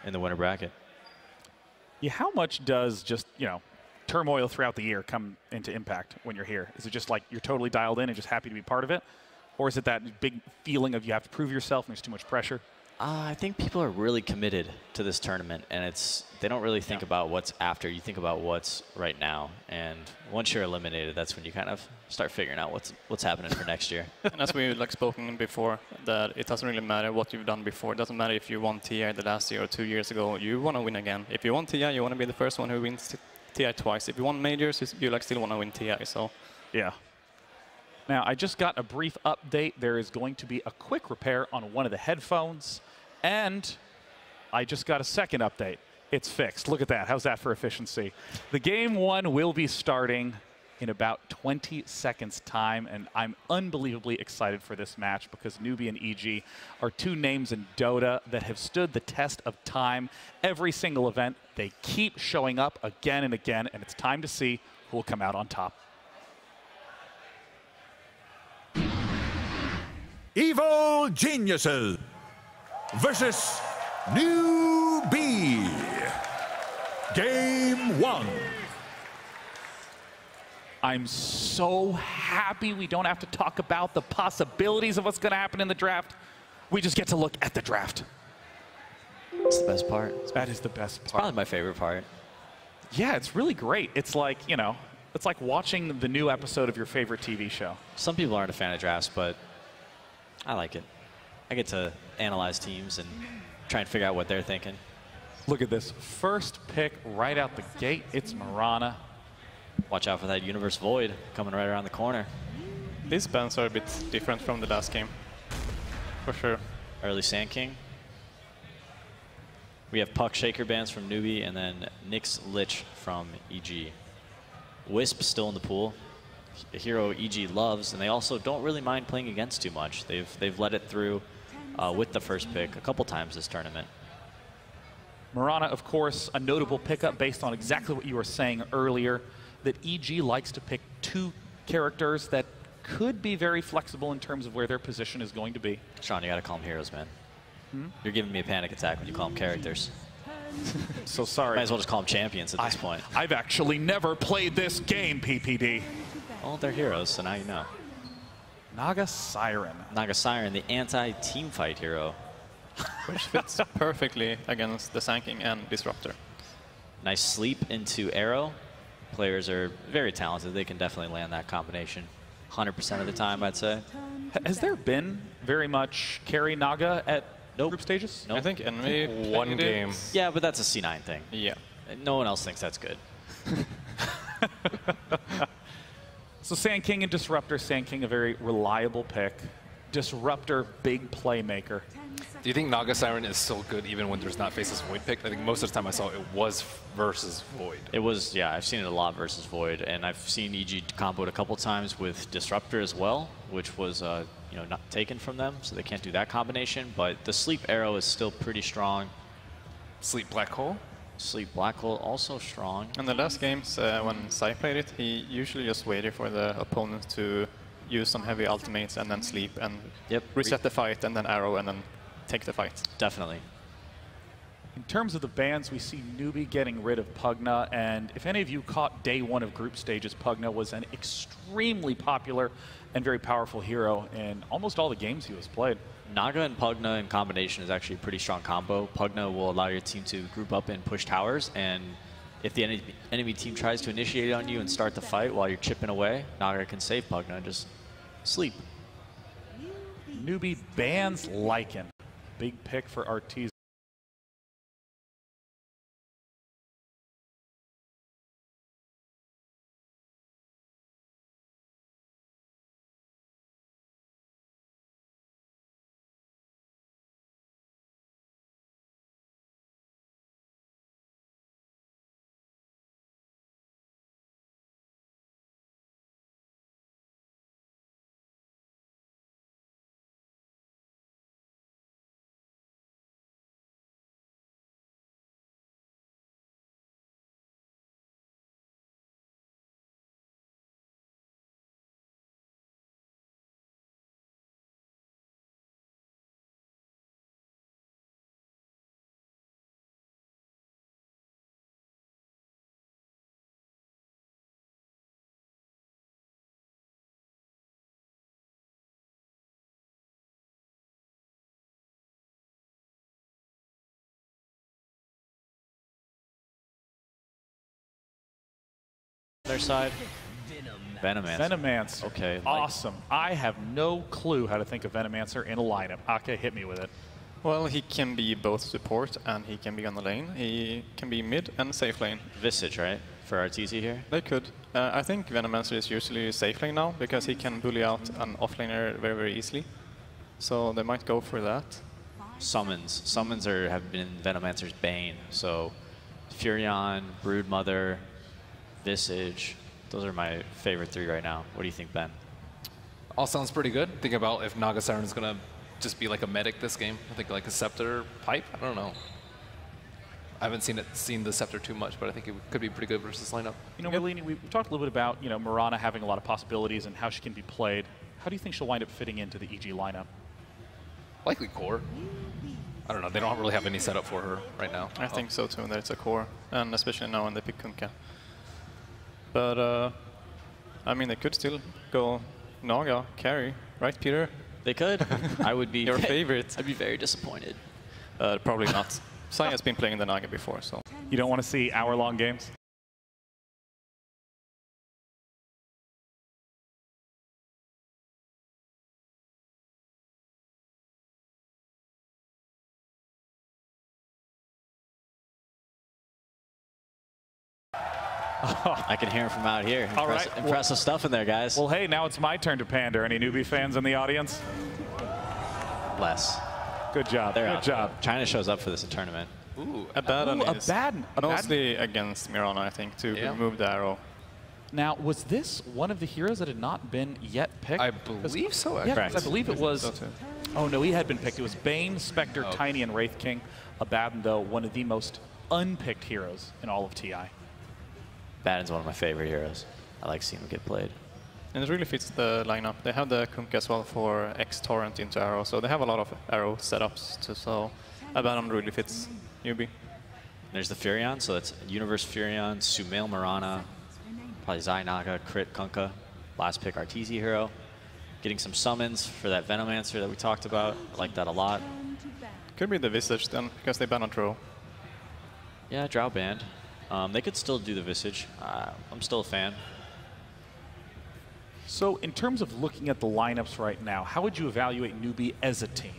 in the winter bracket. Yeah, how much does just, turmoil throughout the year come into impact when you're here? Is it just like you're totally dialed in and just happy to be part of it? Or is it that big feeling of you have to prove yourself and there's too much pressure? I think people are really committed to this tournament, and they don't really think about what's after. You think about what's right now, and once you're eliminated, that's when you kind of start figuring out what's happening for next year. And as we've spoken before, that it doesn't really matter what you've done before. It doesn't matter if you won TI the last year or 2 years ago. You want to win again. If you won TI, you want to be the first one who wins TI twice. If you won majors, you still want to win TI. So yeah. Now, I just got a brief update. There is going to be a quick repair on one of the headphones. And I just got a second update. It's fixed. Look at that. How's that for efficiency? The game 1 will be starting in about 20 seconds time, and I'm unbelievably excited for this match because Newbee and EG are 2 names in Dota that have stood the test of time. Every single event, they keep showing up again and again, and it's time to see who will come out on top. Evil Geniuses versus Newbee. Game 1. I'm so happy we don't have to talk about the possibilities of what's going to happen in the draft. We just get to look at the draft. It's the best part. That is the best part. It's probably my favorite part. Yeah, it's really great. It's like, it's like watching the new episode of your favorite TV show. Some people aren't a fan of drafts, but I like it. I get to analyze teams and try and figure out what they're thinking. Look at this. First pick right out the gate. It's Marana. Watch out for that Universe Void coming right around the corner. these bans are a bit different from the last game, for sure. Early Sand King. We have Puck Shaker bans from Newbee, and then Nyx Lich from EG. Wisp still in the pool. A hero EG loves, and they also don't really mind playing against too much. They've let it through with the first pick a couple times this tournament. Marana, of course, a notable pickup based on exactly what you were saying earlier, that EG likes to pick two characters that could be very flexible in terms of where their position is going to be. Sean, you gotta call them heroes, man. You're giving me a panic attack when you call them characters. So sorry. Might as well just call them champions at this point. I've actually never played this game, PPD. Well, they're heroes, so now you know. Naga Siren. Naga Siren, the anti-team fight hero. Which fits perfectly against the Sand King and Disruptor. Nice sleep into Arrow. Players are very talented. They can definitely land that combination 100% of the time, I'd say. Has there been very much carry Naga at group stages? Nope. I think Envy one game. Yeah, but that's a C9 thing. Yeah. No one else thinks that's good. So Sand King and Disruptor. Sand King, a very reliable pick. Disruptor, big playmaker. Do you think Naga Siren is still good even when there's not Faceless Void picked? I think most of the time I saw it was versus Void. It was, yeah, I've seen it a lot versus Void, and I've seen EG comboed a couple times with Disruptor as well, which was you know, not taken from them, so they can't do that combination. But the Sleep Arrow is still pretty strong. Sleep Black Hole? Sleep Black Hole also strong. In the last games, when Sai played it, he usually just waited for the opponent to use some heavy ultimates and then sleep and reset the fight and then arrow and then take the fight. Definitely. In terms of the bans, we see Newbee getting rid of Pugna, and if any of you caught day one of group stages, Pugna was an extremely popular and very powerful hero in almost all the games he was played. Naga and Pugna in combination is actually a pretty strong combo. Pugna will allow your team to group up and push towers, and if the enemy team tries to initiate on you and start the fight while you're chipping away, Naga can save Pugna and just sleep. Newbee bans Lycan. Big pick for Arteezy. other side? Venomancer. Venomancer. Okay. Awesome. I have no clue how to think of Venomancer in a lineup. Ake, hit me with it. Well, he can be both support and he can be on the lane. He can be mid and safe lane. Visage, right? For RTZ here? They could. I think Venomancer is usually safe lane now because he can bully out an offlaner very, very easily. So they might go for that. Summons. Summons have been Venomancer's bane. So Furion, Broodmother, Visage. Those are my favorite 3 right now. What do you think, Ben? All sounds pretty good. Think about if Naga Siren is going to just be like a medic this game. I think like a Scepter Pipe. I don't know. I haven't seen the Scepter too much, but I think it could be pretty good versus lineup. You know, Merlini, we talked a little bit about, you know, Mirana having a lot of possibilities and how she can be played. How do you think she'll wind up fitting into the EG lineup? Likely core. I don't know. They don't really have any setup for her right now. I think so too, that it's a core, and especially now when they pick Kunkka. But, I mean, they could still go Naga, carry, right, Peter? They could. I would be Your favorite. I'd be very disappointed. Probably not. Sai has been playing the Naga before, so. You don't want to see hour-long games? I can hear him from out here. All right. Impressive stuff in there, guys. Well, hey, now it's my turn to pander. Any Newbee fans in the audience? Less. Good job. They're Good out. job. China shows up for this tournament. Ooh, Abaddon is Abaddon. mostly against Mirana, I think, to remove the arrow. Now, was this one of the heroes that had not been yet picked? I believe so, Yeah, actually. I believe it was. So too. Oh, no, he had been picked. It was Bane, Spectre, Tiny, and Wraith King. Abaddon, though, one of the most unpicked heroes in all of TI. Baddon's one of my favorite heroes. I like seeing him get played. And it really fits the lineup. They have the Kunkka as well for X-Torrent into arrow, so they have a lot of arrow setups, so Abaddon really fits Newbee. There's the Furion, so that's Universe Furion, Sumail Marana, probably Zai Naga, Crit Kunkka, last pick Arteezy hero. Getting some summons for that Venomancer that we talked about. I like that a lot. Could be the Visage then, because they ban on throw. Yeah, Drow banned. They could still do the Visage. I'm still a fan. So in terms of looking at the lineups right now, how would you evaluate Newbee as a team?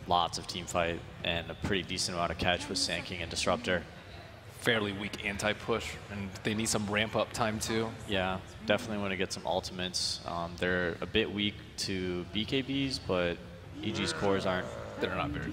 Lots of team fight and a pretty decent amount of catch with Sand King and Disruptor. Fairly weak anti-push, and they need some ramp-up time too. Yeah, definitely want to get some ultimates. They're a bit weak to BKBs, but EG's cores aren't. They're not very,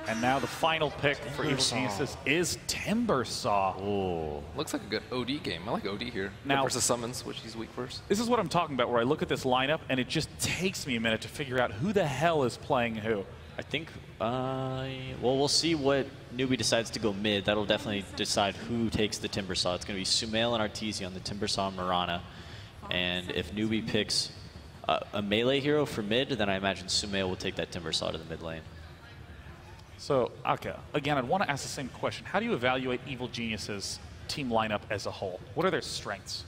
And now the final pick for Evil Geniuses is Timbersaw. Oh, Looks like a good OD game. I like OD here. Now- Versus Summons, which he's weak versus. This is what I'm talking about, where I look at this lineup and it just takes me a minute to figure out who the hell is playing who. I think, well, we'll see what Newbee decides to go mid. That'll definitely decide who takes the Timbersaw. It's going to be Sumail and Arteezy on the Timbersaw and Mirana. And if Newbee picks a melee hero for mid, then I imagine Sumail will take that Timbersaw to the mid lane. So, Aka, again, I'd want to ask the same question. How do you evaluate Evil Geniuses' team lineup as a whole? What are their strengths?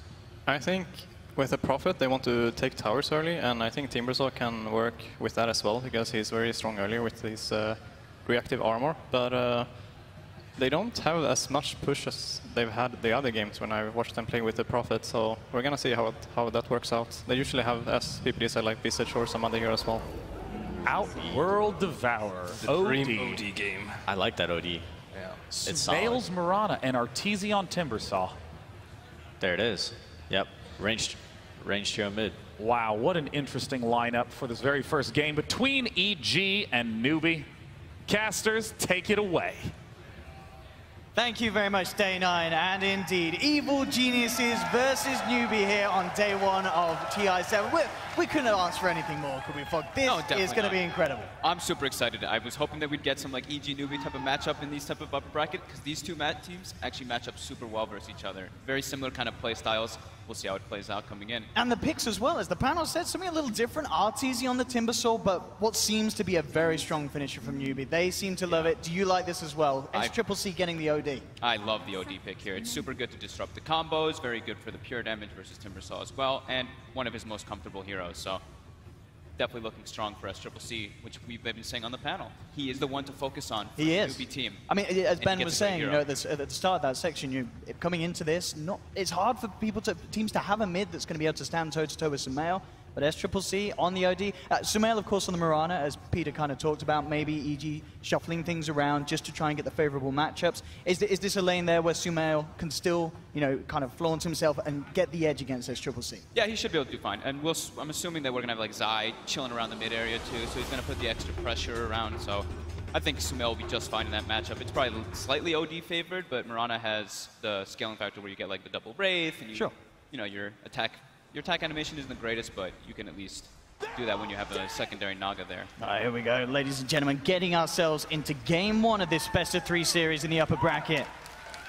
I think with the Prophet, they want to take towers early, and I think Timbersaw can work with that as well, because he's very strong earlier with his reactive armor. But they don't have as much push as they've had the other games when I watched them play with the Prophet, so we're going to see how that works out. They usually have, as PPD said, like Visage or some other hero as well. Outworld Devourer. The dream OD game. I like that OD. Yeah. It's solid. Sumail's Mirana and Arteezy on Timbersaw. There it is. Yep. Ranged hero mid. Wow, what an interesting lineup for this very first game between EG and Newbee. Casters, take it away. Thank you very much, Day 9, and indeed, Evil Geniuses versus Newbee here on day 1 of TI7. We couldn't have asked for anything more, could we, Fog? This is going to be incredible. I'm super excited. I was hoping that we'd get some like EG Newbee type of matchup in these type of upper bracket, because these two teams actually match up super well versus each other. Very similar kind of play styles. We'll see how it plays out coming in. And the picks as well, as the panel said, something a little different. Arteezy on the Timbersaw, but what seems to be a very strong finisher from Newbee. They seem to love it. Do you like this as well? Triple C getting the OD. I love the OD pick here. It's super good to disrupt the combos, very good for the pure damage versus Timbersaw as well, and one of his most comfortable heroes. So definitely looking strong for SCCC, which we've been saying on the panel. He is the one to focus on for He the is. Newbee team. I mean, as And Ben he was gets a great saying, you hero. know, at the start of that section, coming into this, it's hard for teams to have a mid that's going to be able to stand toe-to-toe with Sumail. But SCCC on the OD. Sumail, of course, on the Mirana, as Peter kind of talked about, maybe EG shuffling things around just to try and get the favorable matchups. Is this a lane there where Sumail can still, kind of flaunt himself and get the edge against SCCC? Yeah, he should be able to do fine. And I'm assuming that we're going to have like Zai chilling around the mid area too, so he's going to put the extra pressure around. So I think Sumail will be just fine in that matchup. It's probably slightly OD favored, but Mirana has the scaling factor where you get like the double Wraith, and your attack animation isn't the greatest, but you can at least do that when you have a secondary Naga there. All right, here we go, ladies and gentlemen, getting ourselves into game 1 of this best of 3 series in the upper bracket.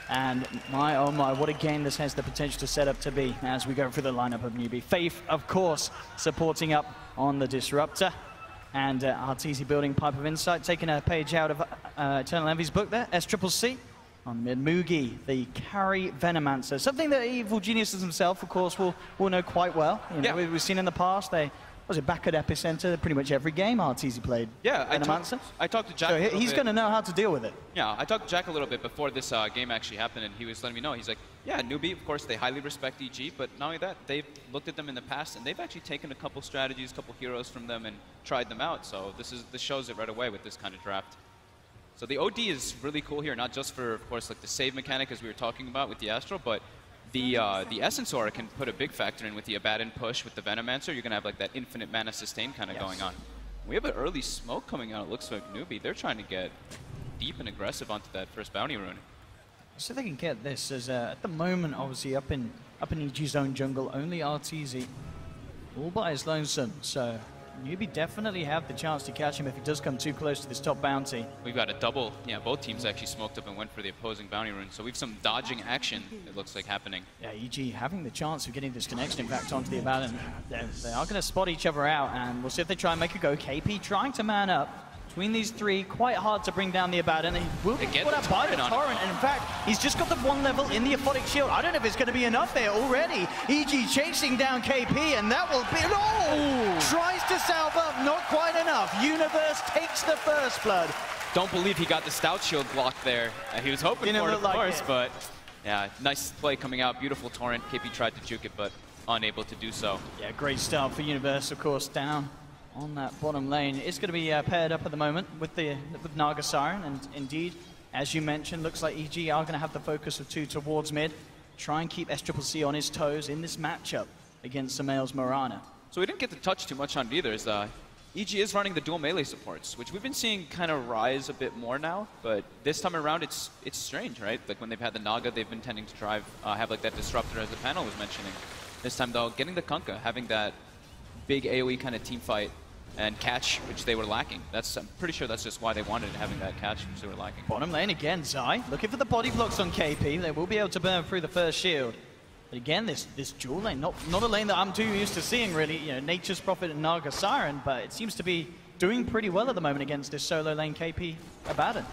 And my, oh my, what a game this has the potential to set up to be as we go through the lineup of Newbee. Faith, of course, supporting up on the Disruptor. And Arteezy building Pipe of Insight, taking a page out of Eternal Envy's book there, SCCC. On mid, Mugi, the carry Venomancer. Something that Evil Geniuses himself, of course, will know quite well. We've seen in the past, was it back at Epicenter, pretty much every game Arteezy played Venomancer. I talked to Jack so a little he's bit. going to know how to deal with it. Yeah, I talked to Jack a little bit before this game actually happened, and he was letting me know. He's like, yeah, Newbee, of course, they highly respect EG, but not only that, they've looked at them in the past, and they've actually taken a couple strategies, a couple heroes from them, and tried them out. So this shows it right away with this kind of draft. So the OD is really cool here, not just for, of course, like the save mechanic as we were talking about with the Astral, but the Essence Aura can put a big factor in with the Abaddon push with the Venomancer. You're going to have like that infinite mana sustain kind of going on. We have an early smoke coming out, it looks like Newbee. They're trying to get deep and aggressive onto that first bounty rune. So they can get this as, at the moment, obviously, up in EG's own jungle, only Arteezy all by his lonesome. So Newbee definitely have the chance to catch him if he does come too close to this top bounty. We've got a double. Yeah, both teams actually smoked up and went for the opposing bounty rune. So we have some dodging action, it looks like, happening. Yeah, EG having the chance of getting this connection, in fact, onto the Abaddon. They are going to spot each other out, and we'll see if they try and make a go. KP trying to man up. Between these three, quite hard to bring down the Abaddon. He will be put out by the Torrent, and in fact, he's just got the 1 level in the Aphotic Shield. I don't know if it's going to be enough there already. EG chasing down KP, and that will be... No! Tries to salve up, not quite enough. Universe takes the first blood. Don't believe he got the Stout Shield block there. He was hoping for it, of course, but yeah, nice play coming out. Beautiful Torrent. KP tried to juke it, but unable to do so. Yeah, great start for Universe, of course, down on that bottom lane. It's going to be paired up at the moment with Naga Siren, and indeed, as you mentioned, looks like EG are going to have the focus of 2 towards mid, try and keep SCCC on his toes in this matchup against Sumail's Mirana. So we didn't get to touch too much on it either, as EG is running the dual melee supports, which we've been seeing kind of rise a bit more now, but this time around it's strange, right? Like when they've had the Naga, they've been tending to have like that Disruptor, as the panel was mentioning. This time though, getting the Kunkka, having that big AoE kind of team fight and catch, which they were lacking. I'm pretty sure that's just why they wanted it, having that catch, which they were lacking. Bottom lane again, Zai looking for the body blocks on KP. They will be able to burn through the first shield. But again, this dual lane, not a lane that I'm too used to seeing, really. Nature's Prophet and Naga Siren, but it seems to be doing pretty well at the moment against this solo lane KP Abaddon.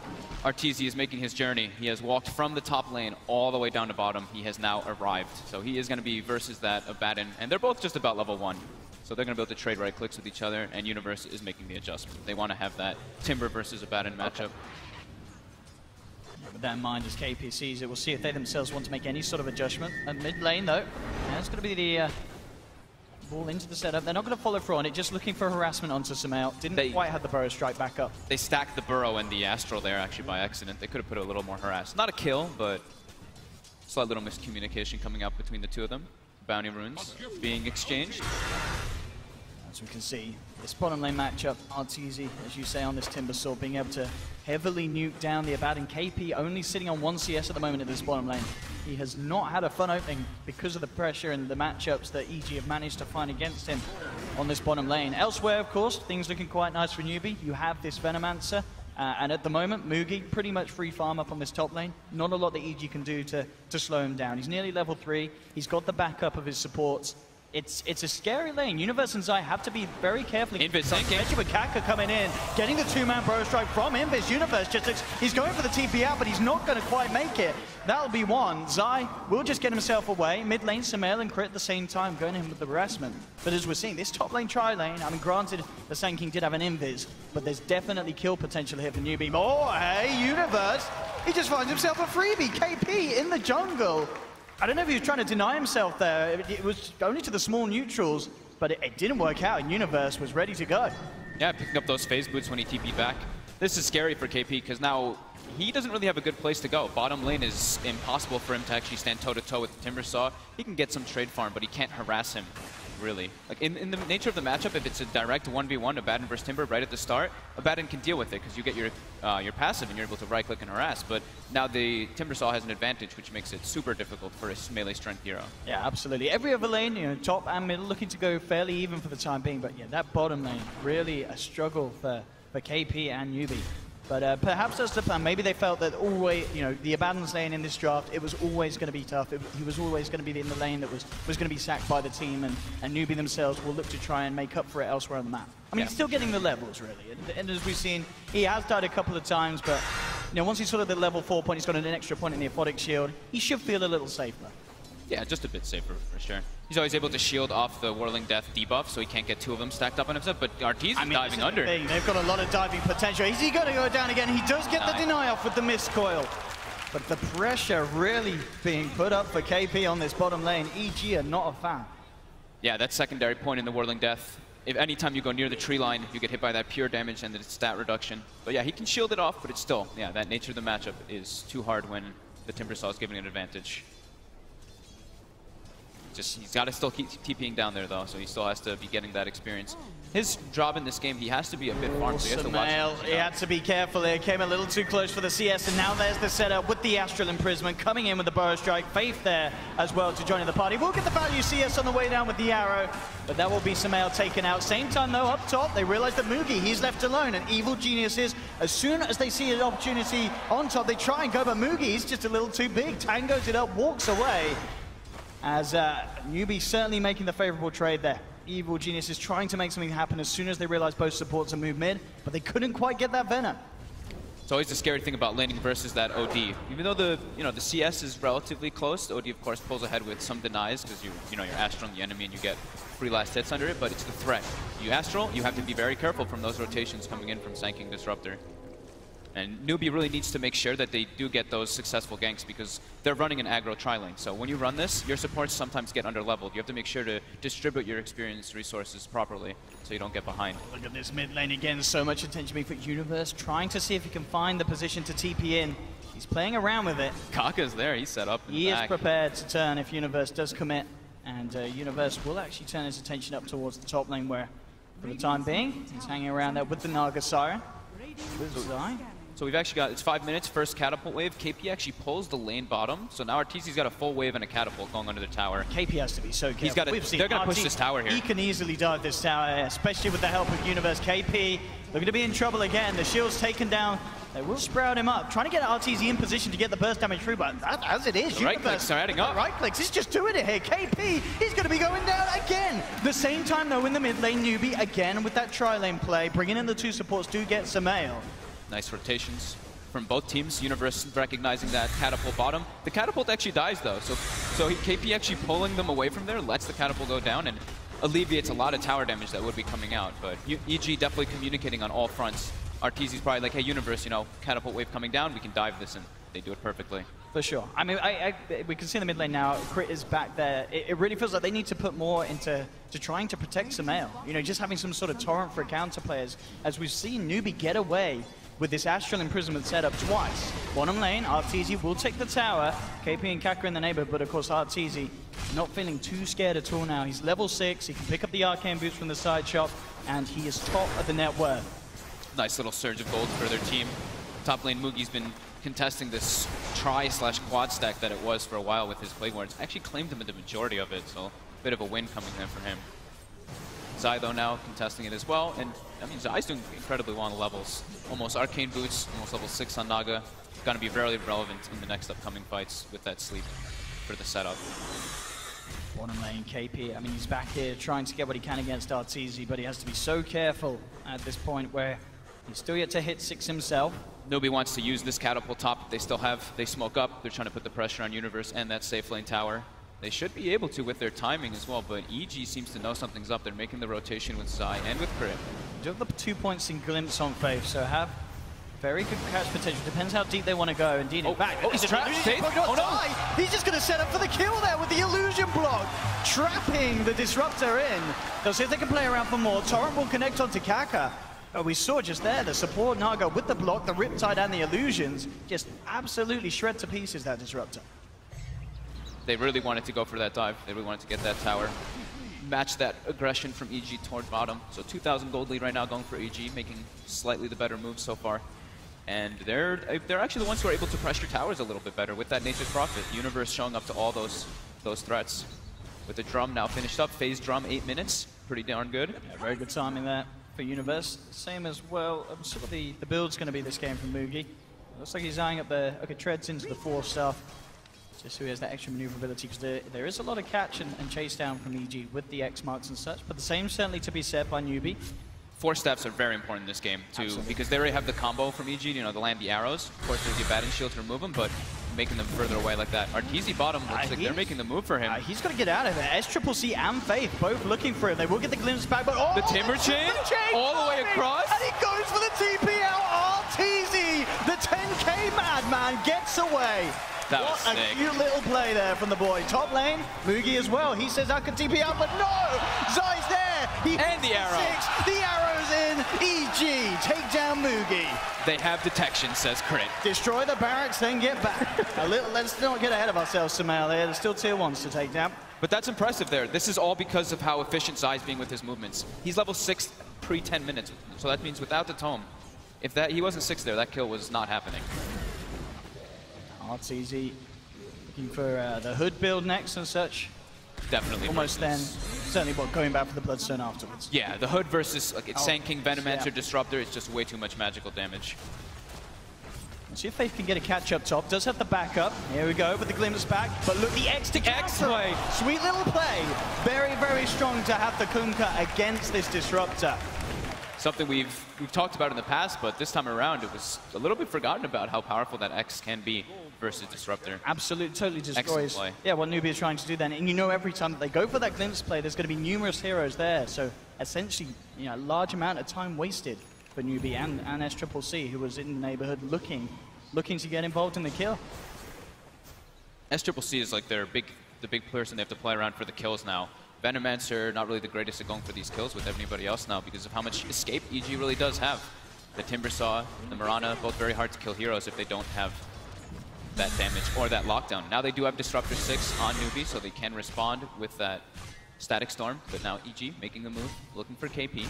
Arteezy is making his journey. He has walked from the top lane all the way down to bottom. He has now arrived. So he is going to be versus that Abaddon, and they're both just about level 1. So they're going to be able to trade right clicks with each other, and Universe is making the adjustment. They want to have that Timber versus Abaddon matchup. With that in mind, as KP sees it, we'll see if they themselves want to make any sort of adjustment. At mid lane, though, that's going to be the ball into the setup. They're not going to follow through on it, just looking for harassment onto Sumail. Didn't quite have the Burrow Strike back up. They stacked the Burrow and the Astral there, actually, by accident. They could have put a little more harass. Not a kill, but slight little miscommunication coming up between the two of them. Bounty runes being exchanged. As we can see, this bottom lane matchup, Arteezy, as you say, on this Timber Sword, being able to heavily nuke down the Abaddon. KP only sitting on 1 CS at the moment in this bottom lane. He has not had a fun opening because of the pressure and the matchups that EG have managed to find against him on this bottom lane. Elsewhere, of course, things looking quite nice for Newbee. You have this Venomancer, and at the moment, Mugi pretty much free farm up on this top lane. Not a lot that EG can do to slow him down. He's nearly level 3. He's got the backup of his supports. It's a scary lane. Universe and Zai have to be very careful. Invis sinking. Especially with Kaka coming in, getting the two-man Burrow Strike from Invis. Universe he's going for the TP out, but he's not going to quite make it. That'll be one. Zai will just get himself away. Mid lane, Sumail and Crit at the same time, going in with the harassment. But as we're seeing, this top lane tri-lane, I mean, granted, the Sand King did have an Invis, but there's definitely kill potential here for Newbee. Oh, hey, Universe. He just finds himself a freebie. KP in the jungle. I don't know if he was trying to deny himself there. It was only to the small neutrals, but it didn't work out, and Universe was ready to go. Yeah, picking up those phase boots when he TP'd back. This is scary for KP, because now he doesn't really have a good place to go. Bottom lane is impossible for him to actually stand toe-to-toe with the Timbersaw. He can get some trade farm, but he can't harass him, really. Like in the nature of the matchup, if it's a direct 1v1, Abaddon versus Timber right at the start, Abaddon can deal with it, because you get your passive and you're able to right-click and harass. But now the Timbersaw has an advantage, which makes it super difficult for a melee strength hero. Yeah, absolutely. Every other lane, you know, top and middle, looking to go fairly even for the time being. But yeah, that bottom lane, really a struggle for KP and Newbee. But perhaps that's the plan. Maybe they felt that always, you know, the Abaddon's lane in this draft, it was always going to be tough. He was always going to be in the lane that was going to be sacked by the team, and Newbee themselves will look to try and make up for it elsewhere on the map. I mean, he's still getting the levels, really. And as we've seen, he has died a couple of times, but you know, once he's sort of the level 4 point, he's got an extra point in the Aphotic Shield, he should feel a little safer. Yeah, just a bit safer, for sure. He's always able to shield off the Whirling Death debuff, so he can't get two of them stacked up on himself, but Arteezy diving under. They've got a lot of diving potential. Is he going to go down again? He does get the deny off with the mist coil. But the pressure really being put up for KP on this bottom lane. EG are not a fan. Yeah, that secondary point in the Whirling Death. If anytime you go near the tree line, you get hit by that pure damage and the stat reduction. But yeah, he can shield it off, but it's still, yeah, that nature of the matchup is too hard when the Timbersaw is giving an advantage. He's got to still keep TPing down there, though, so he still has to be getting that experience. His job in this game, he has to be a bit farmed, so he has to watch. He had to be careful there. Came a little too close for the CS, and now there's the setup with the Astral Imprisonment coming in with the Burrow Strike. Faith there as well to join in the party. We'll get the value CS on the way down with the arrow, but that will be Sumail taken out. Same time, though, up top, they realize that Mugi, he's left alone, and Evil Geniuses, as soon as they see an opportunity on top, they try and go, but Mugi, he's just a little too big. Tangos it up, walks away. As Newbee certainly making the favorable trade there. Evil Genius is trying to make something happen as soon as they realize both supports have moved mid, but they couldn't quite get that Venom. It's always the scary thing about laning versus that OD. Even though the CS is relatively close, the OD of course pulls ahead with some denies because you're Astral on the enemy and you get 3 last hits under it, but it's the threat. You Astral, you have to be very careful from those rotations coming in from Sand King Disruptor. And Newbee really needs to make sure that they do get those successful ganks because they're running an aggro tri-lane. So when you run this, your supports sometimes get under-leveled. You have to make sure to distribute your experienced resources properly so you don't get behind. Look at this mid lane again. So much attention being for Universe, trying to see if he can find the position to TP in. He's playing around with it. Kaka's there. He's set up in He the is back. prepared to turn if Universe does commit. And Universe will actually turn his attention up towards the top lane where, for the time being, he's hanging around there with the Naga Siren. So we've actually got, it's 5 minutes, first catapult wave. KP actually pulls the lane bottom. So now Arteezy's got a full wave and a catapult going under the tower. KP has to be so careful. They're going to push this tower here. He can easily dive this tower, especially with the help of Universe. KP looking to be in trouble again. The shield's taken down. They will sprout him up, trying to get Arteezy in position to get the burst damage through, but as it is, right clicks are adding up. Right clicks, he's just doing it here. KP, he's going to be going down again. The same time, though, in the mid lane, Newbee, again with that tri-lane play, bringing in the 2 supports to get Sumail. Nice rotations from both teams. Universe recognizing that catapult bottom. The catapult actually dies though, so KP actually pulling them away from there lets the catapult go down and alleviates a lot of tower damage that would be coming out. But EG definitely communicating on all fronts. Arteezy's probably like, hey Universe, catapult wave coming down, we can dive this, and they do it perfectly. For sure. I mean, we can see in the mid lane now, Crit is back there. It really feels like they need to put more into trying to protect Sumail. Just having some sort of torrent for counter players, as we've seen Newbee get away with this Astral Imprisonment setup twice. Bottom lane, Arteezy will take the tower. KP and Kaka in the neighborhood, but of course Arteezy not feeling too scared at all now. He's level 6, he can pick up the arcane boots from the side shop, and he is top of the net worth. Nice little surge of gold for their team. Top lane Mugi's been contesting this tri/quad stack that it was for a while with his Plague Wards. Actually claimed him in the majority of it, so a bit of a win coming in for him. Zai, though, now contesting it as well. And, I mean, Zai's doing incredibly well on the levels. Almost arcane boots, almost level 6 on Naga. Going to be very relevant in the next upcoming fights with that sleep for the setup. Bottom lane, KP, I mean, he's back here trying to get what he can against Arteezy, but he has to be so careful at this point where he's still yet to hit 6 himself. Newbee wants to use this catapult top. They smoke up. They're trying to put the pressure on Universe and that safe lane tower. They should be able to with their timing as well, but EG seems to know something's up. They're making the rotation with Zai and with Crit. You have the 2 points in Glimpse on Faith, so have very good catch potential. Depends how deep they want to go. Indeed, in fact, he's trapped. Oh no! He's just going to set up for the kill there with the illusion block, trapping the Disruptor in. They'll see if they can play around for more. Torrent will connect onto Kaka. We saw just there the support Naga with the block, the Riptide and the illusions, just absolutely shred to pieces that Disruptor. They really wanted to go for that dive. They really wanted to get that tower. Match that aggression from EG toward bottom. So 2,000 gold lead right now going for EG, making slightly the better move so far. And they're actually the ones who are able to pressure towers a little bit better with that Nature's Prophet. Universe showing up to all those threats. With the drum now finished up, phase drum 8 minutes, pretty darn good. Yeah, very good timing there for Universe. Same as well, sort of the build's going to be this game from Mugi. Looks like he's eyeing up the, okay, treads into the 4 stuff. Just so he has that extra maneuverability, because there is a lot of catch and chase down from EG with the X marks and such, but the same certainly to be said by Newbee. 4 steps are very important in this game, too, because they already have the combo from EG, you know, the land the arrows. Of course, there's the batting shield to remove them, but making them further away like that. Arteezy bottom looks like they're making the move for him. He's got to get out of there. SCCC and Faith both looking for him. They will get the glimpse back, but the timber chain all the way across. And he goes for the TP out. Arteezy, the 10K madman, gets away. That what was sick. A cute little play there from the boy. Top lane, Mugi as well. He says I could TP out, but no! Zai's there! And the arrow. 6. The arrow's in. EG, take down Mugi. They have detection, says Crit. Destroy the barracks, then get back. Let's not get ahead of ourselves, Sumail there. There's still tier 1s to take down. But that's impressive there. This is all because of how efficient Zai's being with his movements. He's level 6 pre-10 minutes, so that means without the tome, if he wasn't 6 there, that kill was not happening. Arteezy looking for the hood build next and such. Definitely. Almost then, certainly going back for the Bloodstone afterwards. Yeah, the hood versus like Sand King, Venomancer, Disruptor is just way too much magical damage. Let's see if Faith can get a catch up top. Does have the backup. Here we go with the glimpse back. But look, the X to play. Sweet little play. Very, very strong to have the Kunkka against this Disruptor. Something we've talked about in the past, but this time around it was a little bit forgotten about how powerful that X can be versus Disruptor. Absolutely, totally destroys. Play. Yeah, what Newbee is trying to do then. And you know every time that they go for that glimpse play, there's going to be numerous heroes there. So essentially, you know, a large amount of time wasted for Newbee and SCCC, who was in the neighborhood looking to get involved in the kill. SCCC is like the big person they have to play around for the kills now. Venomancer, not really the greatest at going for these kills with everybody else now because of how much escape EG really does have. The Timbersaw, the Mirana, both very hard to kill heroes if they don't have that damage or that lockdown. Now they do have Disruptor 6 on Newbee, so they can respond with that Static Storm, but now EG making the move, looking for KP.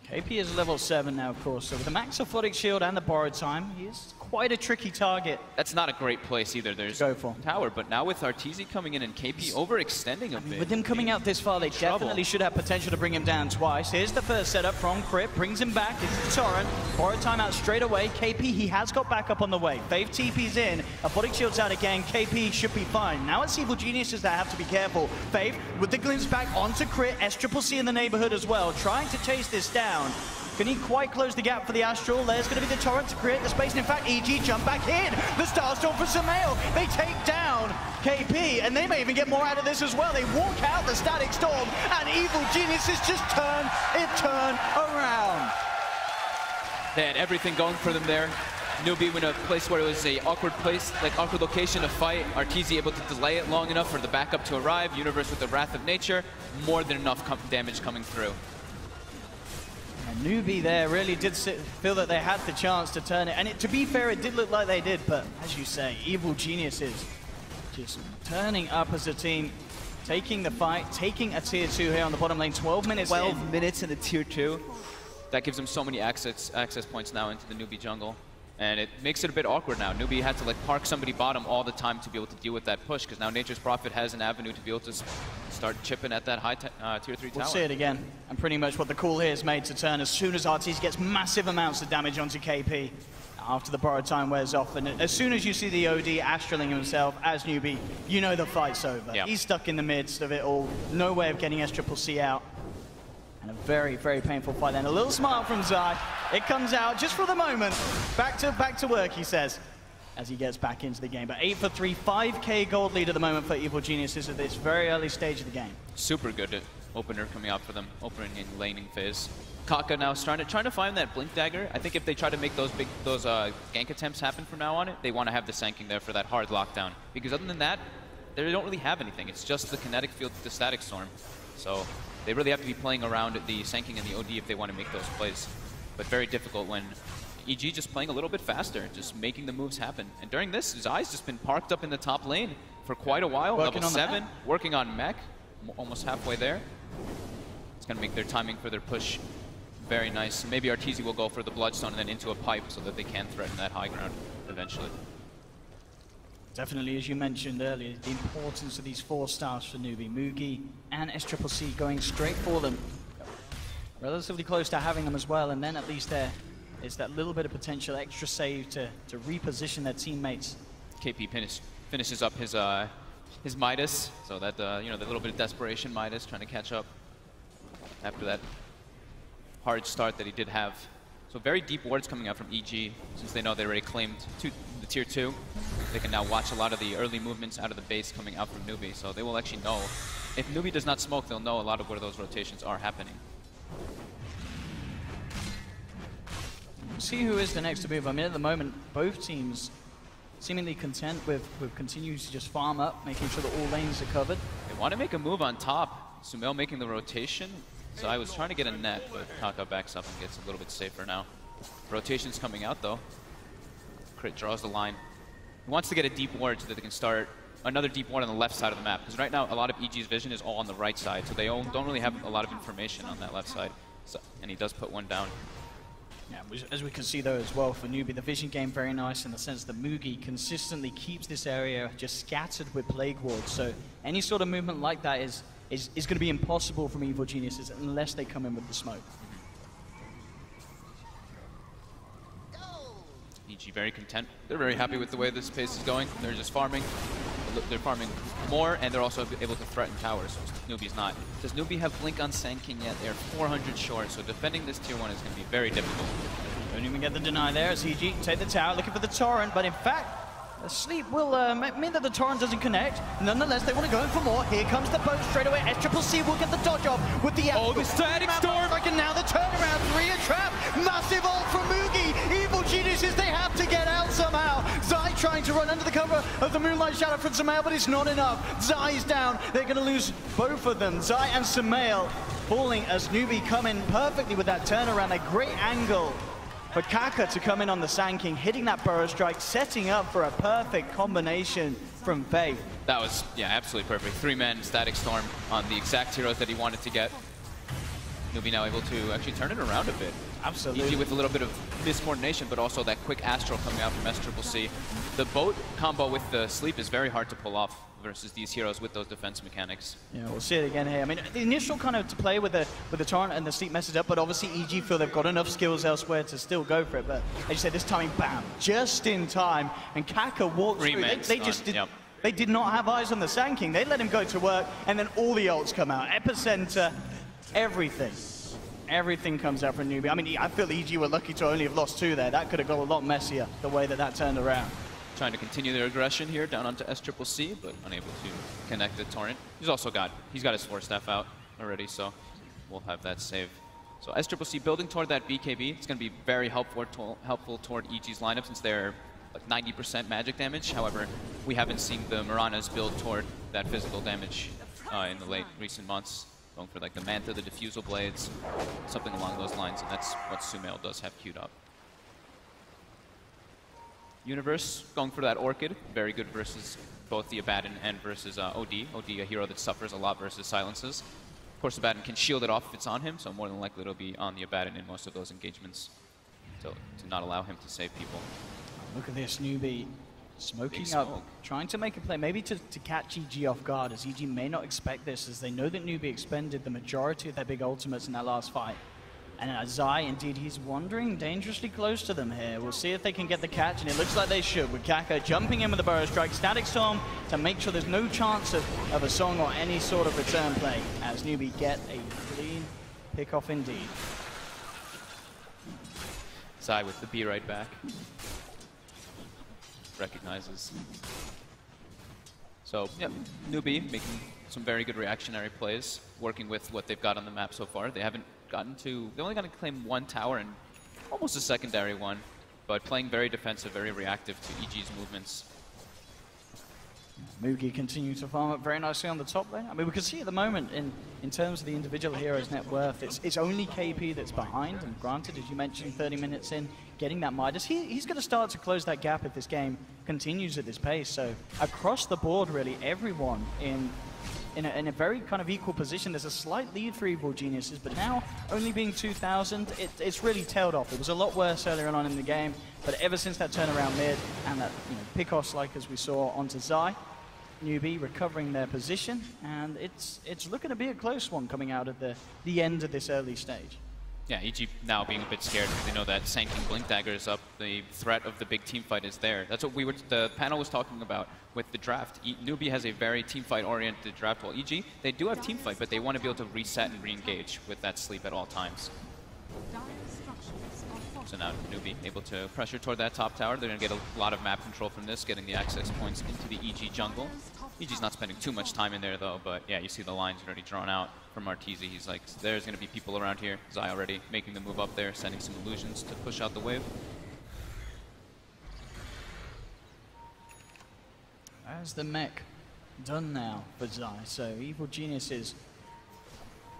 KP is level 7 now, of course, so with the Max Orphotic Shield and the Borrowed Time, he is quite a tricky target. That's not a great place either. There's tower, but now with Arteezy coming in and KP overextending a bit. With him coming out this far, they definitely should have potential to bring him down twice. Here's the first setup from Crit, brings him back, it's the Torrent, Borrowed Time out straight away. KP, he has got backup on the way. Faith TP's in, Orphotic Shield's out again, KP should be fine. Now it's Evil Geniuses that have to be careful. Faith with the glimpse back onto Crit, SCCC in the neighborhood as well, trying to chase this down. Can he quite close the gap for the Astral? There's going to be the Torrent to create the space. And in fact, EG jump back in. The Starstorm for Sumail. They take down KP, and they may even get more out of this as well. They walk out the Static Storm, and Evil Geniuses just turn around. They had everything going for them there. Newbee in a place where it was a awkward location to fight. Arteezy able to delay it long enough for the backup to arrive. Universe with the Wrath of Nature. More than enough damage coming through. And Newbee there really did feel that they had the chance to turn it. And to be fair, it did look like they did. But as you say, Evil Geniuses just turning up as a team, taking the fight, taking a tier 2 here on the bottom lane. 12 minutes 12 minutes in the tier 2. That gives them so many access points now into the Newbee jungle. And it makes it a bit awkward now. Newbee had to like park somebody bottom all the time to be able to deal with that push, because now Nature's Prophet has an avenue to be able to start chipping at that high tier 3 tower. We'll see it again. And pretty much what the call here is made to turn as soon as Arteezy gets massive amounts of damage onto KP. after the borrowed time wears off. And as soon as you see the OD astraling himself as Newbee, you know the fight's over. Yep. He's stuck in the midst of it all. No way of getting SCCC out. And a very, very painful fight then. A little smile from Zai. It comes out just for the moment. Back to work, he says, as he gets back into the game. But 8 for 3, 5K gold lead at the moment for Evil Geniuses at this very early stage of the game. Super good opener coming out for them, opening and laning phase. Kaka now trying to find that blink dagger. I think if they try to make those gank attempts happen from now on, they want to have the Sanking there for that hard lockdown. Because other than that, they don't really have anything. It's just the kinetic field, the static storm. So they really have to be playing around the Sanking and the OD if they want to make those plays. But very difficult when EG just playing a little bit faster, just making the moves happen. And during this, Zai's just been parked up in the top lane for quite a while. Working Level on 7, working on mech, almost halfway there. It's going to make their timing for their push very nice. Maybe Arteezy will go for the Bloodstone and then into a pipe so that they can threaten that high ground eventually. Definitely, as you mentioned earlier, the importance of these 4 stars for Newbee. Mugi and SCCC going straight for them. Relatively close to having them as well, and then at least there is that little bit of potential extra save to reposition their teammates. KP finishes up his Midas, so that you know, the little bit of desperation Midas trying to catch up after that hard start that he did have. So very deep wards coming out from EG, since they know they already claimed the tier 2. They can now watch a lot of the early movements out of the base coming out from Newbee, so they will actually know. If Newbee does not smoke, they'll know a lot of where those rotations are happening. We'll see who is the next to move. I mean, at the moment, both teams seemingly content with continuing to just farm up, making sure that all lanes are covered. They want to make a move on top. Sumail making the rotation. So I was trying to get a net, but Kaka backs up and gets a little bit safer now. Rotation's coming out, though. Crit draws the line. He wants to get a deep ward so that they can start another deep ward on the left side of the map. Because right now, a lot of EG's vision is all on the right side, so they don't really have a lot of information on that left side. So, and he does put one down. Yeah, as we can see though as well for Newbee, the vision game very nice in the sense that Mugi consistently keeps this area just scattered with plague wards. So any sort of movement like that is going to be impossible from Evil Geniuses unless they come in with the smoke. EG very content. They're very happy with the way this pace is going. They're just farming. They're farming more, and they're also able to threaten towers. Newbee's not. Does Newbee have Blink on Sanking yet? They're 400 short, so defending this tier 1 is going to be very difficult. Don't even get the deny there as EG take the tower, looking for the torrent, but in fact, the sleep will mean that the torrent doesn't connect. Nonetheless, they want to go in for more. Here comes the boat straight away. SCCC will get the dodge off with the the static storm! And now the turnaround, 3 a trap. Massive ult from Mugi. Evil Geniuses, they have to get out somehow. Zai trying to run under the cover of the Moonlight Shadow from Sumail, but it's not enough. Zai's down. They're going to lose both of them. Zai and Sumail falling as Newbee come in perfectly with that turnaround. A great angle for Kaka to come in on the Sanking, hitting that Burrow Strike, setting up for a perfect combination from Faith. That was, yeah, absolutely perfect. 3-man static storm on the exact heroes that he wanted to get. Newbee now able to actually turn it around a bit. Absolutely. EG with a little bit of miscoordination, but also that quick astral coming out from SCCC. The boat combo with the sleep is very hard to pull off versus these heroes with those defense mechanics. Yeah, we'll see it again here. I mean, the initial kind of to play with the torrent and the sleep messes up, but obviously EG feel they've got enough skills elsewhere to still go for it. But as you said, this timing, bam, just in time, and Kaka walked through. They just did. Yep. They did not have eyes on the Sanking. They let him go to work, and then all the ults come out. Epicenter, everything. Everything comes out from Newbee. I mean, I feel EG were lucky to only have lost 2 there. That could have got a lot messier, the way that turned around. Trying to continue their aggression here down onto SCCC, but unable to connect the torrent. He's got his 4-staff out already, so we'll have that save. So SCCC building toward that BKB. It's going to be very helpful toward EG's lineup since they're like 90% magic damage. However, we haven't seen the Miranas build toward that physical damage in the recent months. Going for like the Mantha, the Diffusal Blades, something along those lines, and that's what Sumail does have queued up. Universe going for that Orchid, very good versus both the Abaddon and versus OD. OD, a hero that suffers a lot versus silences. Of course, Abaddon can shield it off if it's on him, so more than likely it'll be on the Abaddon in most of those engagements to not allow him to save people. Look at this, Newbee smoking up, trying to make a play, maybe to catch EG off guard, as EG may not expect this, as they know that Newbee expended the majority of their big ultimates in that last fight. And Zai, indeed, he's wandering dangerously close to them here. We'll see if they can get the catch, and it looks like they should, with Kaka jumping in with the Burrow Strike, Static Storm to make sure there's no chance of a Song or any sort of return play, as Newbee get a clean pick-off indeed. Zai with the B right back. Recognizes. So, yeah, Newbee making some very good reactionary plays, working with what they've got on the map so far. They haven't gotten to, they only got to claim one tower and almost a secondary one, but playing very defensive, very reactive to EG's movements. Mugi continues to farm up very nicely on the top lane. I mean, we can see at the moment, in terms of the individual hero's net worth, it's only KP that's behind, and granted, as you mentioned, 30 minutes in, getting that Midas, he's going to start to close that gap if this game continues at this pace. So across the board, really, everyone in a very kind of equal position. There's a slight lead for Evil Geniuses, but now only being 2,000, it's really tailed off. It was a lot worse earlier on in the game, but ever since that turnaround mid and that pick-off like as we saw onto Zai, Newbee recovering their position, and it's looking to be a close one coming out of the end of this early stage. Yeah, EG now being a bit scared because they know that Sanking Blink Dagger is up. The threat of the big team fight is there. That's what the panel was talking about with the draft. Newbee has a very team fight oriented draft, while EG, they do have team fight, but they want to be able to reset and re-engage with that sleep at all times. So now Newbee able to pressure toward that top tower. They're going to get a lot of map control from this, getting the access points into the EG jungle. EG's not spending too much time in there though, but yeah, you see the lines already drawn out from Martese. He's like, there's going to be people around here. Zai already making the move up there, sending some illusions to push out the wave. As the mech done now for Zai, so Evil Geniuses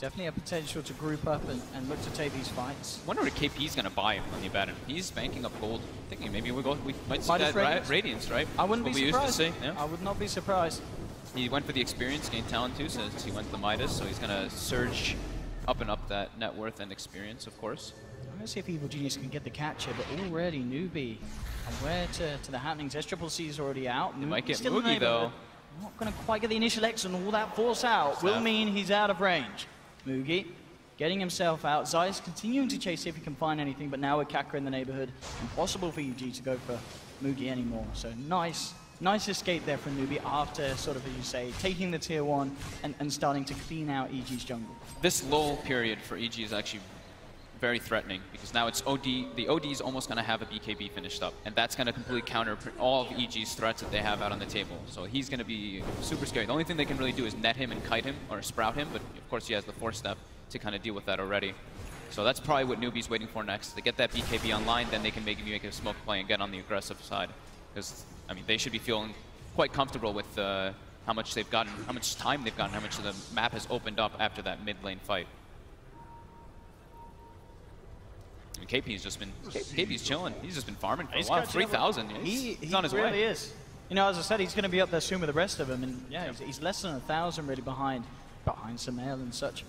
definitely a potential to group up and look to take these fights. Wonder what KP's going to buy him on the Abaddon. He's banking up gold, thinking maybe we might see Midas that Radiance, right? I wouldn't what be we surprised. Used to see. Yeah. I would not be surprised. He went for the experience, gained talent too, since he went to the Midas, so he's going to surge up and up that net worth and experience, of course. I'm going to see if Evil Genius can get the catch here, but already Newbee aware to the happenings. SCC is already out. They might get Mugi though. Not going to quite get the initial X, and all that force out will mean he's out of range. Mugi getting himself out. Zai's continuing to chase, see if he can find anything, but now with Kaka in the neighborhood, impossible for EG to go for Mugi anymore. So nice escape there from Newbee after sort of, as you say, taking the tier 1 and starting to clean out EG's jungle. This lull period for EG is actually very threatening because now it's OD. The OD is almost going to have a BKB finished up, and that's going to completely counter all of EG's threats that they have out on the table. So he's going to be super scary. The only thing they can really do is net him and kite him or sprout him, but of course he has the force step to kind of deal with that already. So that's probably what Newbee's waiting for next. To get that BKB online, then they can make a smoke play and get on the aggressive side. Because, I mean, they should be feeling quite comfortable with how much they've gotten, how much time they've gotten, how much of the map has opened up after that mid lane fight. And KP's just been, KP's chilling. He's just been farming for a while. 3,000. He's on his way. He really is. You know, as I said, he's going to be up there soon with the rest of them. And yeah, he's less than 1,000 really behind Samael and such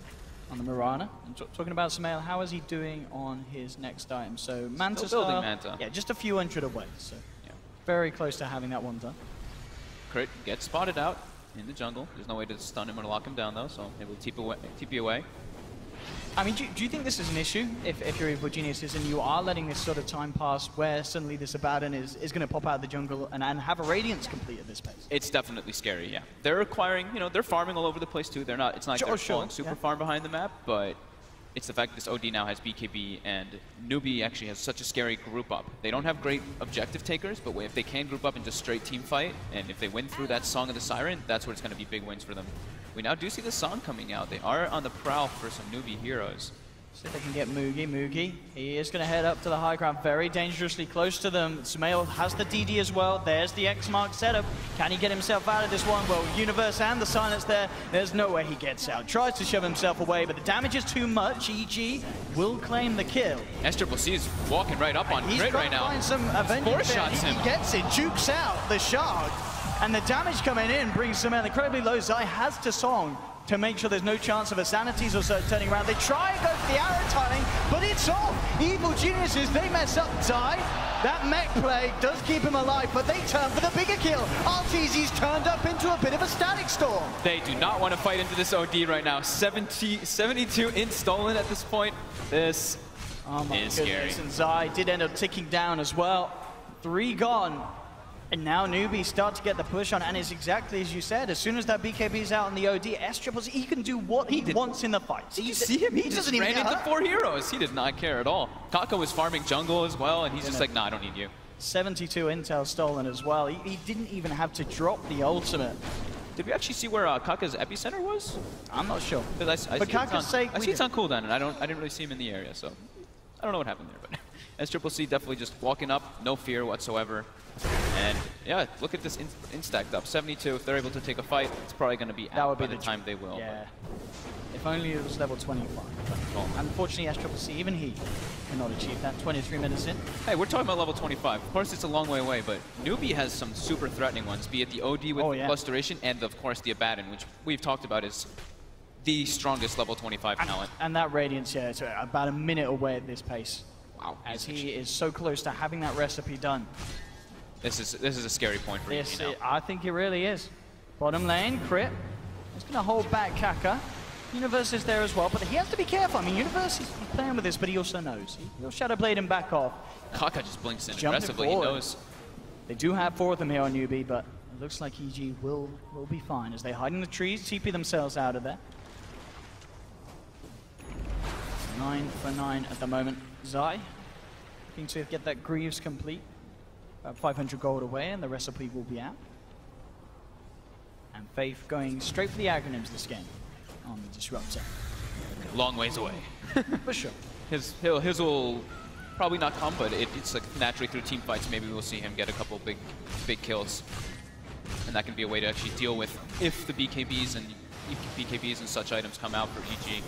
on the Mirana. And talking about Samael, how is he doing on his next item? So Manta Still building Manta. Yeah, just a few hundred away. So yeah, very close to having that one done. Crit gets spotted out in the jungle. There's no way to stun him or lock him down though, so it will TP away. I mean, do you think this is an issue if you're Evil Geniuses and you are letting this sort of time pass where suddenly this Abaddon is going to pop out of the jungle and have a Radiance complete at this pace? It's definitely scary, yeah. They're acquiring, you know, they're farming all over the place too. They're not, it's not like they're falling super far behind the map, but it's the fact that this OD now has BKB and Newbee actually has such a scary group up. They don't have great objective takers, but if they can group up into straight team fight, and if they win through that Song of the Siren, that's where it's going to be big wins for them. We now do see the Song coming out. They are on the prowl for some Newbee heroes. See if they can get Mugi. He is going to head up to the high ground, very dangerously close to them. Samael has the DD as well. There's the X mark setup. Can he get himself out of this one? Well, Universe and the silence there. There's no way he gets out. Tries to shove himself away, but the damage is too much. EG will claim the kill. SCC is walking right up on Crit right now. He's trying to find some Four shots him. He gets it, jukes out the shard. And the damage coming in brings Samael incredibly low. Zai has to Song to make sure there's no chance of a sanities or so turning around. They try and go for the arrow timing, but it's off. Evil Geniuses, they mess up Zai. That mech play does keep him alive, but they turn for the bigger kill. RTZ's turned up into a bit of a static storm. They do not want to fight into this OD right now. 72 in stolen at this point. This is scary. And Zai did end up ticking down as well. 3 gone. And now Newbee start to get the push on, and it's exactly as you said. As soon as that BKB's out in the OD, S-Triple, he can do what he wants in the fight. Did you see him? He just ran into 4 heroes. He did not care at all. Kaka was farming jungle as well, and he's just like, nah, I don't need you. 72 intel stolen as well. He didn't even have to drop the ultimate. Did we actually see where Kaka's epicenter was? I'm not sure. I Kaka's sake, I see it's on cooldown, and I didn't really see him in the area, so I don't know what happened there. But S-Triple-C definitely just walking up, no fear whatsoever. And yeah, look at this instacked up. 72, if they're able to take a fight, it's probably going to be out by the time they will. Yeah. If only it was level 25. But unfortunately, S-Triple-C, even he cannot achieve that. 23 minutes in. Hey, we're talking about level 25. Of course, it's a long way away, but Newbee has some super threatening ones, be it the OD with plus duration and, of course, the Abaddon, which we've talked about is the strongest level 25 talent. And that Radiance, yeah, it's about a minute away at this pace. Wow. As he is so close to having that recipe done. This is a scary point for you now. I think it really is. Bottom lane, Crit. He's going to hold back Kaka. Universe is there as well, but he has to be careful. I mean, Universe is playing with this, but he also knows. He'll Shadow Blade him back off. Kaka just blinks in aggressively. He knows. They do have 4 of them here on Newbee, but it looks like EG will be fine as they hide in the trees, TP themselves out of there. 9 for 9 at the moment. Zai looking to get that Greaves complete. About 500 gold away, and the recipe will be out. And Faith going straight for the acronyms this game on the Disruptor. Long ways away. For sure. His will probably not come, but it's like naturally through team fights, maybe we'll see him get a couple big kills. And that can be a way to actually deal with if the BKBs and such items come out for EG.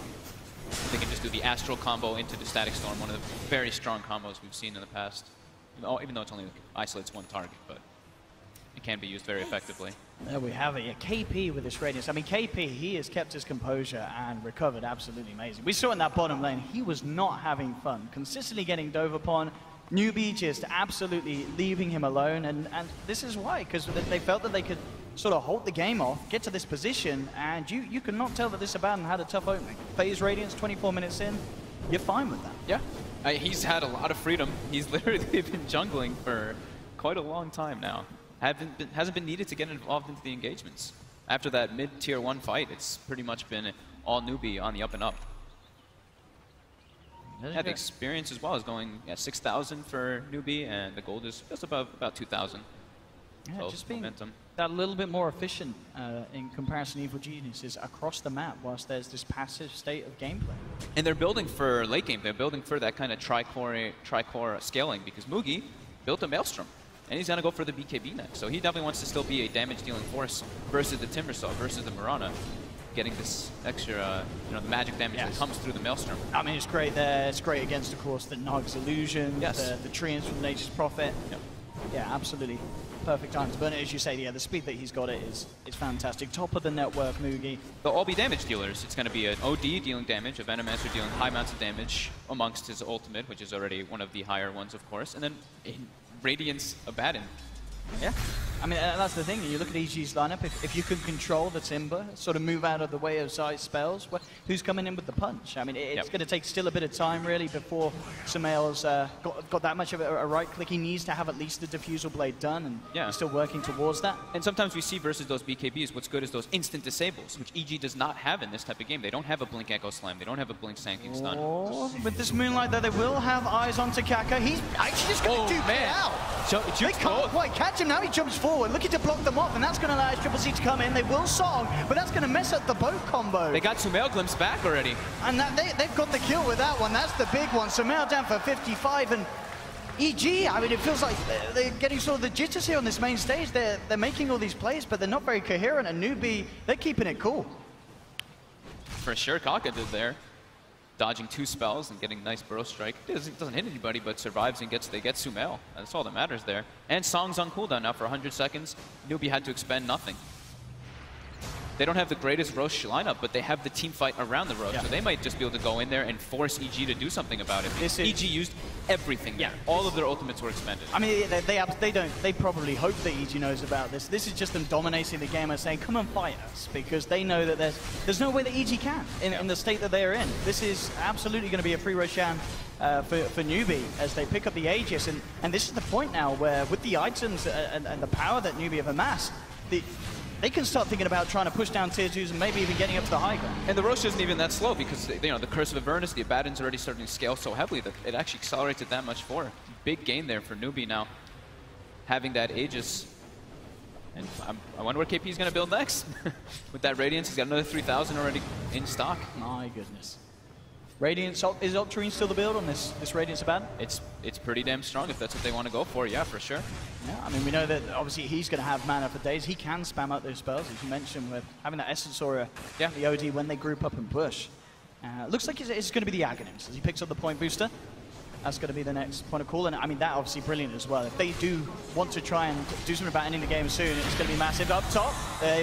They can just do the Astral combo into the Static Storm, one of the very strong combos we've seen in the past. Even though it's only isolates 1 target, but it can be used very effectively. There we have it. Yeah, KP with this Radiance. I mean, KP, he has kept his composure and recovered absolutely amazing. We saw in that bottom lane, he was not having fun. Consistently getting dove upon. Newbee just absolutely leaving him alone. And this is why, because they felt that they could sort of hold the game off, get to this position, and you cannot tell that this Abaddon had a tough opening. Phase Radiance, 24 minutes in, you're fine with that. Yeah. He's had a lot of freedom. He's literally been jungling for quite a long time now. Hasn't been needed to get involved into the engagements. After that mid-tier 1 fight, it's pretty much been all Newbee on the up and up. Yeah, the experience as well is going 6,000 for Newbee, and the gold is just above about 2,000. Yeah, so just being momentum. that little bit more efficient in comparison to Evil Geniuses across the map, whilst there's this passive state of gameplay. And they're building for late game. They're building for that kind of tri-core scaling, because Mugi built a Maelstrom, and he's going to go for the BKB next. So he definitely wants to still be a damage-dealing force versus the Timbersaw, versus the Mirana, getting this extra, the magic damage that comes through the Maelstrom. I mean, it's great there. It's great against, of course, the Nug's Illusion, the Treants from Nature's Prophet. Yep. Yeah, absolutely. Perfect time to burn it, as you say. Yeah, the speed that he's got is fantastic. Top of the network, Mugi. They'll all be damage dealers. It's going to be an OD dealing damage, a Venomancer dealing high amounts of damage amongst his ultimate, which is already one of the higher ones, of course, and then Radiance Abaddon. Yeah. I mean, that's the thing. You look at EG's lineup. If you can control the Timber, sort of move out of the way of Zai's spells, who's coming in with the punch? I mean, it's going to take still a bit of time, really, before Sumail's got that much of a right click. He needs to have at least the Diffusal Blade done, and he's still working towards that. And sometimes we see versus those BKBs, what's good is those instant disables, which EG does not have in this type of game. They don't have a Blink Echo Slam. They don't have a Blink Sanking Stun. With this Moonlight, though, they will have eyes onto Kaka. He's actually just going to duke it out. They can't quite catch him. Now he jumps forward, looking to block them off, and that's going to allow Triple-C to come in. They will Song, but that's going to mess up the boat combo. They got Sumail glimpse back already. And they've got the kill with that one. That's the big one. Sumail down for 55, and EG, I mean, it feels like they're getting sort of the jitters here on this main stage. They're making all these plays, but they're not very coherent, and Newbee, they're keeping it cool. For sure, Kaka did there. Dodging 2 spells and getting nice burrow strike. It doesn't hit anybody, but survives and they get Sumail. That's all that matters there. And Song's on cooldown now for 100 seconds. Newbee had to expend nothing. they don't have the greatest Roche lineup, but they have the team fight around the Roche. Yeah. So they might just be able to go in there and force EG to do something about it. EG used everything there. All of their ultimates were expended. I mean, they probably hope that EG knows about this. This is just them dominating the game and saying, come and fight us, because they know that there's no way that EG can in the state that they're in. This is absolutely going to be a free Roshan for Newbee as they pick up the Aegis, and this is the point now where with the items and the power that Newbee have amassed, they can start thinking about trying to push down tier 2s and maybe even getting up to the high ground. And the Roche isn't even that slow because, you know, the Curse of Avernus, the Abaddon's already starting to scale so heavily that it actually accelerates it that much forward. Big gain there for Newbee now, having that Aegis. And I wonder what KP is going to build next. With that Radiance, he's got another 3,000 already in stock. My goodness. Radiance, is Octarine still the build on this Radiance Abaddon? It's pretty damn strong if that's what they want to go for, yeah, for sure. Yeah, I mean, we know that obviously he's going to have mana for days. He can spam out those spells, as you mentioned, with having that Essence Aura, the OD when they group up and push. Looks like it's going to be the Aghanims as he picks up the point booster. That's going to be the next point of call, and I mean, that obviously brilliant as well. If they do want to try and do something about ending the game soon, it's going to be massive. Up top,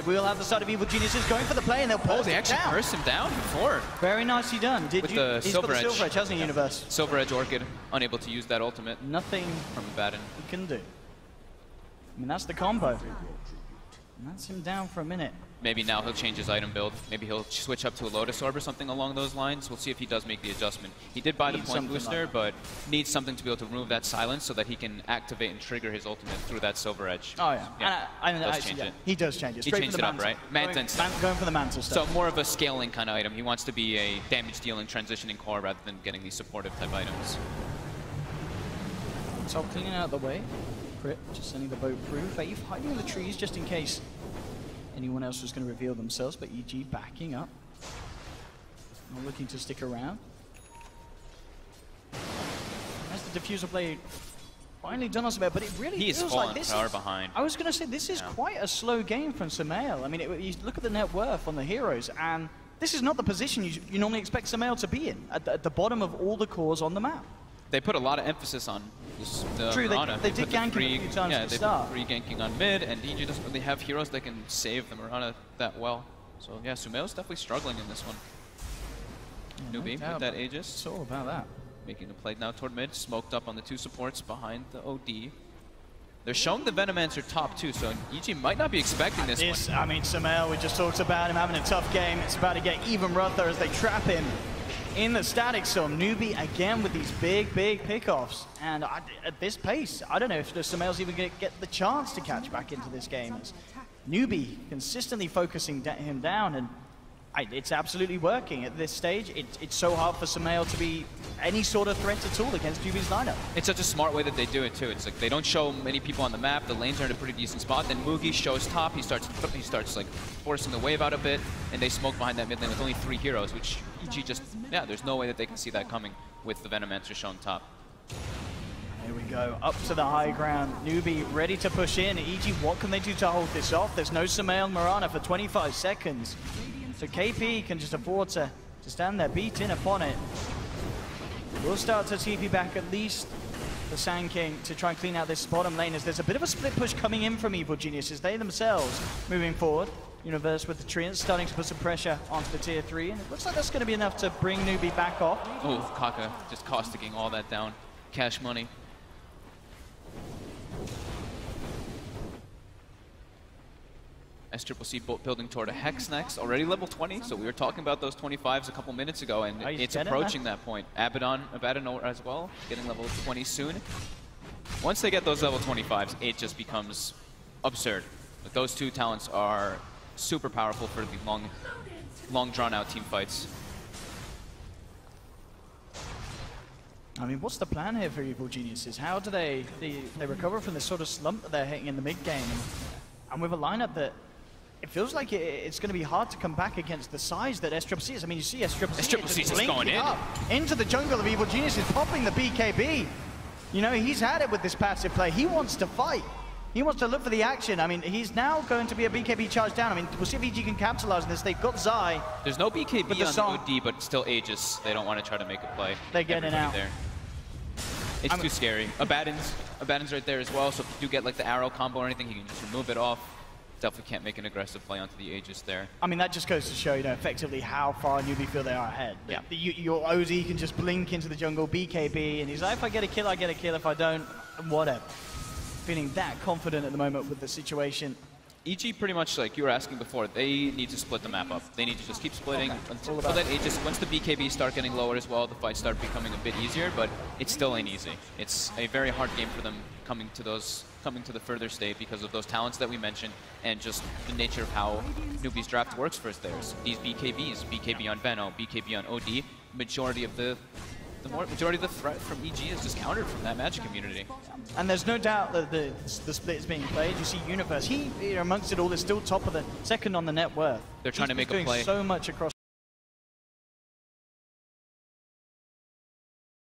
we'll have the side of Evil Geniuses going for the play, and they'll burst they actually burst him down before. Very nicely done. He's got the Silver Edge, hasn't he, Universe? Silver Edge Orchid, unable to use that ultimate. Nothing from Abaddon he can do. I mean, that's the combo. And that's him down for a minute. Maybe now he'll change his item build. Maybe he'll switch up to a Lotus Orb or something along those lines. We'll see if he does make the adjustment. He did buy the point booster, but needs something to be able to remove that silence so that he can activate and trigger his ultimate through that Silver Edge. Oh, yeah. He does change it. He changed it up, right? Manta instead. Going for the Manta stuff. So more of a scaling kind of item. He wants to be a damage-dealing, transitioning core rather than getting these supportive type items. So cleaning out the way. Crit, just sending the boat through. Faith hiding in the trees just in case anyone else was going to reveal themselves, but EG backing up. Not looking to stick around. As the diffuser play finally done us a bit, but it really feels like this is behind. I was going to say, this is quite a slow game from Samael. I mean, you look at the net worth on the heroes, and this is not the position you normally expect Samael to be in, at the bottom of all the cores on the map. They put a lot of emphasis on the True, Mirana. They did gank him a few times at the start. They put free ganking on mid, and EG doesn't really have heroes that can save the Mirana that well. So yeah, Sumail's definitely struggling in this one. Newbee with that Aegis. It's all about that. Making the play now toward mid, smoked up on the two supports behind the OD. They're showing the Venomancer top too, so EG might not be expecting this one. I mean, Samael, we just talked about him having a tough game. It's about to get even rougher as they trap him in the static storm. Newbee again with these big pickoffs. And at this pace, I don't know if the Samael's even going to get the chance to catch back into this game. As Newbee consistently focusing him down, and it's absolutely working at this stage. It's so hard for Samael to be any sort of threat at all against Newbee's lineup. It's such a smart way that they do it too. It's like they don't show many people on the map. The lanes are in a pretty decent spot. Then Mugi shows top. He starts like forcing the wave out a bit, and they smoke behind that mid lane with only 3 heroes, which EG just there's no way that they can see that coming with the Venomancer shown top. Here we go, up to the high ground. Newbee ready to push in. EG, what can they do to hold this off? There's no Samael Mirana for 25 seconds. So KP can just afford to stand there, beat in upon it. We'll start to TP back at least the Sand King to try and clean out this bottom lane, as there's a bit of a split push coming in from Evil Geniuses. They themselves moving forward. Universe with the Treants starting to put some pressure onto the tier 3, and it looks like that's going to be enough to bring Newbee back off. Oh, Kaka just causticing all that down. Cash money. SCCC building toward a Hex next, already level 20, so we were talking about those 25s a couple minutes ago, and it's approaching that point. Abaddon as well, getting level 20 soon. Once they get those level 25s, it just becomes absurd. But those two talents are super powerful for the long drawn-out team fights. I mean, what's the plan here for Evil Geniuses? How do they recover from this sort of slump that they're hitting in the mid-game? And with a lineup that it feels like it's going to be hard to come back against the size that SCCC is. I mean, you see SCCC just going in. Into the jungle of Evil Geniuses, popping the BKB. You know, he's had it with this passive play. He wants to fight. He wants to look for the action. I mean, he's now going to be a BKB charge down. I mean, we'll see if EG can capitalize on this. They've got Zai. There's no BKB on the OD, but still Aegis. They don't want to try to make a play. They're getting out. There. It's too scary. Abaddon's right there as well, so if you do get like the arrow combo or anything, he can just remove it off. definitely can't make an aggressive play onto the Aegis there. I mean, that just goes to show, you know, effectively how far Newbee feel they are ahead. Yeah. Your OZ can just blink into the jungle, BKB, and he's like, if I get a kill, I get a kill. If I don't, whatever. Feeling that confident at the moment with the situation. EG pretty much, like you were asking before, they need to split the map up. They need to just keep splitting until that Aegis, once the BKB start getting lower as well, the fights start becoming a bit easier, but it still ain't easy. It's a very hard game for them coming to the further state because of those talents that we mentioned and just the nature of how Newbee's draft works for theirs. These BKBs, BKB on Veno, BKB on OD, majority of the threat from EG is just countered from that Magic community. And there's no doubt that the split is being played. You see Universe, he, amongst it all, is still top of the second on the net worth. They're trying to make a play. He's doing so much across